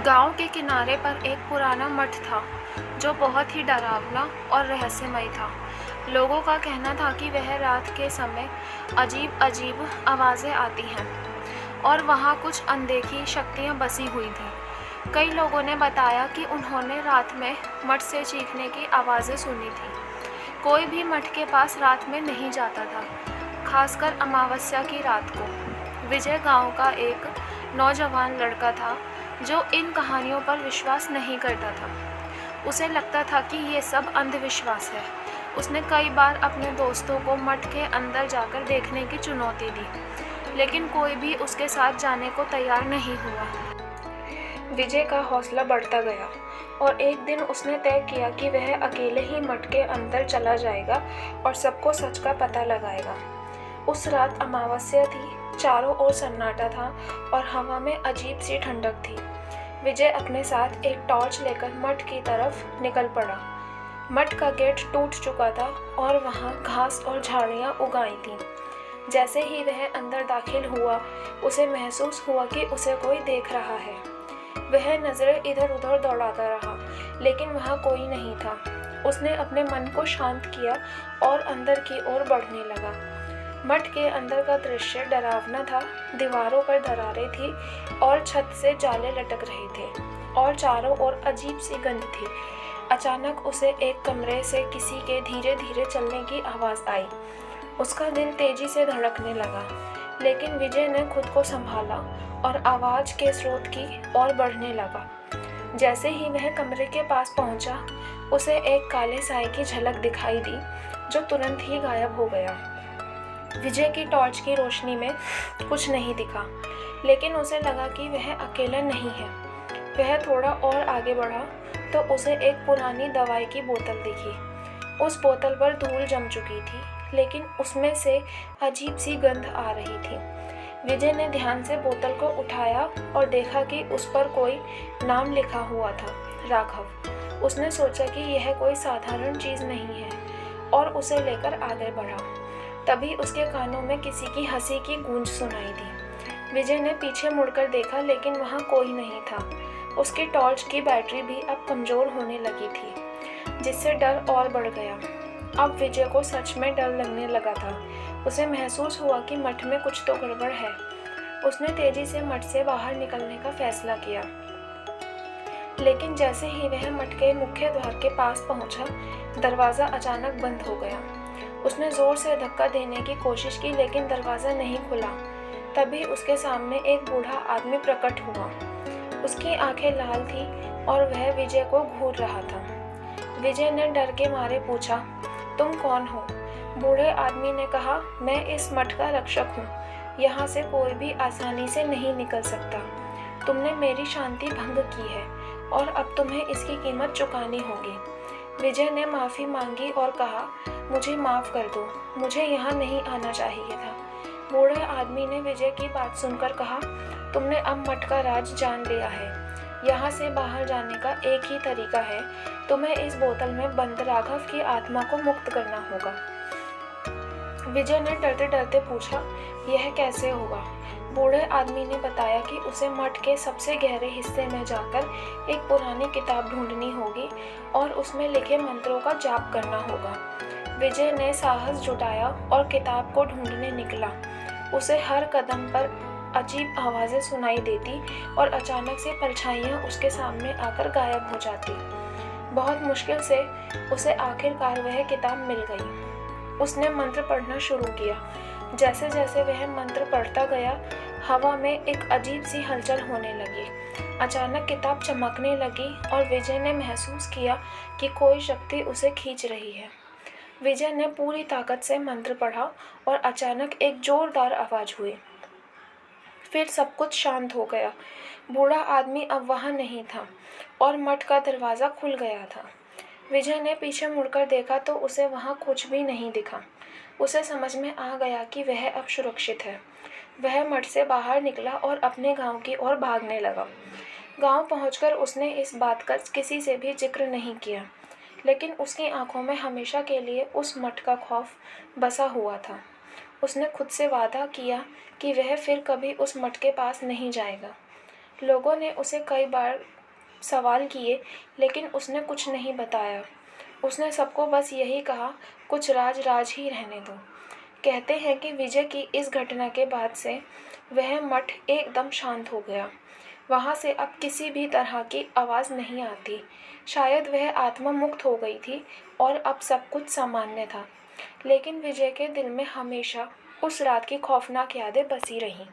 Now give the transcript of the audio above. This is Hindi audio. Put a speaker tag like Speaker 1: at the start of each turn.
Speaker 1: गांव के किनारे पर एक पुराना मठ था जो बहुत ही डरावना और रहस्यमय था। लोगों का कहना था कि वह रात के समय अजीब अजीब आवाज़ें आती हैं और वहाँ कुछ अनदेखी शक्तियाँ बसी हुई थीं। कई लोगों ने बताया कि उन्होंने रात में मठ से चीखने की आवाज़ें सुनी थी। कोई भी मठ के पास रात में नहीं जाता था, खासकर अमावस्या की रात को। विजय गांव का एक नौजवान लड़का था जो इन कहानियों पर विश्वास नहीं करता था। उसे लगता था कि ये सब अंधविश्वास है। उसने कई बार अपने दोस्तों को मठ के अंदर जाकर देखने की चुनौती दी, लेकिन कोई भी उसके साथ जाने को तैयार नहीं हुआ। विजय का हौसला बढ़ता गया और एक दिन उसने तय किया कि वह अकेले ही मठ के अंदर चला जाएगा और सबको सच का पता लगाएगा। उस रात अमावस्या थी, चारों ओर सन्नाटा था और हवा में अजीब सी ठंडक थी। विजय अपने साथ एक टॉर्च लेकर मठ की तरफ निकल पड़ा। मठ का गेट टूट चुका था और वहाँ घास और झाड़ियाँ उगाई थीं। जैसे ही वह अंदर दाखिल हुआ, उसे महसूस हुआ कि उसे कोई देख रहा है। वह नज़रें इधर उधर दौड़ाता रहा, लेकिन वहाँ कोई नहीं था। उसने अपने मन को शांत किया और अंदर की ओर बढ़ने लगा। मठ के अंदर का दृश्य डरावना था। दीवारों पर दरारें थी और छत से जाले लटक रहे थे और चारों ओर अजीब सी गंध थी। अचानक उसे एक कमरे से किसी के धीरे धीरे चलने की आवाज़ आई। उसका दिल तेजी से धड़कने लगा, लेकिन विजय ने खुद को संभाला और आवाज़ के स्रोत की ओर बढ़ने लगा। जैसे ही वह कमरे के पास पहुंचा, उसे एक काले साए की झलक दिखाई दी जो तुरंत ही गायब हो गया। विजय की टॉर्च की रोशनी में कुछ नहीं दिखा, लेकिन उसे लगा कि वह अकेला नहीं है। वह थोड़ा और आगे बढ़ा तो उसे एक पुरानी दवाई की बोतल दिखी। उस बोतल पर धूल जम चुकी थी, लेकिन उसमें से अजीब सी गंध आ रही थी। विजय ने ध्यान से बोतल को उठाया और देखा कि उस पर कोई नाम लिखा हुआ था, राघव। उसने सोचा कि यह कोई साधारण चीज़ नहीं है और उसे लेकर आगे बढ़ा। तभी उसके कानों में किसी की हंसी की गूंज सुनाई दी। विजय ने पीछे मुड़कर देखा, लेकिन वहाँ कोई नहीं था। उसकी टॉर्च की बैटरी भी अब कमज़ोर होने लगी थी, जिससे डर और बढ़ गया। अब विजय को सच में डर लगने लगा था। उसे महसूस हुआ कि मठ में कुछ तो गड़बड़ है। उसने तेजी से मठ से बाहर निकलने का फैसला किया, लेकिन जैसे ही वह मठ के मुख्य द्वार के पास पहुंचा, दरवाज़ा अचानक बंद हो गया। उसने ज़ोर से धक्का देने की कोशिश की, लेकिन दरवाज़ा नहीं खुला। तभी उसके सामने एक बूढ़ा आदमी प्रकट हुआ। उसकी आंखें लाल थीं और वह विजय को घूर रहा था। विजय ने डर के मारे पूछा, तुम कौन हो? बूढ़े आदमी ने कहा, मैं इस मठ का रक्षक हूँ। यहाँ से कोई भी आसानी से नहीं निकल सकता। तुमने मेरी शांति भंग की है और अब तुम्हें इसकी कीमत चुकानी होगी। विजय ने माफ़ी मांगी और कहा, मुझे माफ़ कर दो, मुझे यहाँ नहीं आना चाहिए था। बूढ़े आदमी ने विजय की बात सुनकर कहा, तुमने अब मठ का राज जान लिया है। यहाँ से बाहर जाने का एक ही तरीका है, तुम्हें इस बोतल में बंद राघव की आत्मा को मुक्त करना होगा। विजय ने डरते डरते पूछा, यह कैसे होगा? बूढ़े आदमी ने बताया कि उसे मठ के सबसे गहरे हिस्से में जाकर एक पुरानी किताब ढूंढनी होगी और उसमें लिखे मंत्रों का जाप करना होगा। विजय ने साहस जुटाया और किताब को ढूंढने निकला। उसे हर कदम पर अजीब आवाज़ें सुनाई देती और अचानक से परछाइयाँ उसके सामने आकर गायब हो जाती। बहुत मुश्किल से उसे आखिरकार वह किताब मिल गई। उसने मंत्र पढ़ना शुरू किया। जैसे जैसे वह मंत्र पढ़ता गया, हवा में एक अजीब सी हलचल होने लगी। अचानक किताब चमकने लगी और विजय ने महसूस किया कि कोई शक्ति उसे खींच रही है। विजय ने पूरी ताकत से मंत्र पढ़ा और अचानक एक जोरदार आवाज़ हुई। फिर सब कुछ शांत हो गया। बूढ़ा आदमी अब वहाँ नहीं था और मठ का दरवाज़ा खुल गया था। विजय ने पीछे मुड़कर देखा तो उसे वहाँ कुछ भी नहीं दिखा। उसे समझ में आ गया कि वह अब सुरक्षित है। वह मठ से बाहर निकला और अपने गांव की ओर भागने लगा। गांव पहुंचकर उसने इस बात का किसी से भी जिक्र नहीं किया, लेकिन उसकी आंखों में हमेशा के लिए उस मठ का खौफ बसा हुआ था। उसने खुद से वादा किया कि वह फिर कभी उस मठ के पास नहीं जाएगा। लोगों ने उसे कई बार सवाल किए, लेकिन उसने कुछ नहीं बताया। उसने सबको बस यही कहा, कुछ राज राज ही रहने दो। कहते हैं कि विजय की इस घटना के बाद से वह मठ एकदम शांत हो गया। वहाँ से अब किसी भी तरह की आवाज़ नहीं आती। शायद वह आत्मा मुक्त हो गई थी और अब सब कुछ सामान्य था। लेकिन विजय के दिल में हमेशा उस रात की खौफनाक यादें बसी रहीं।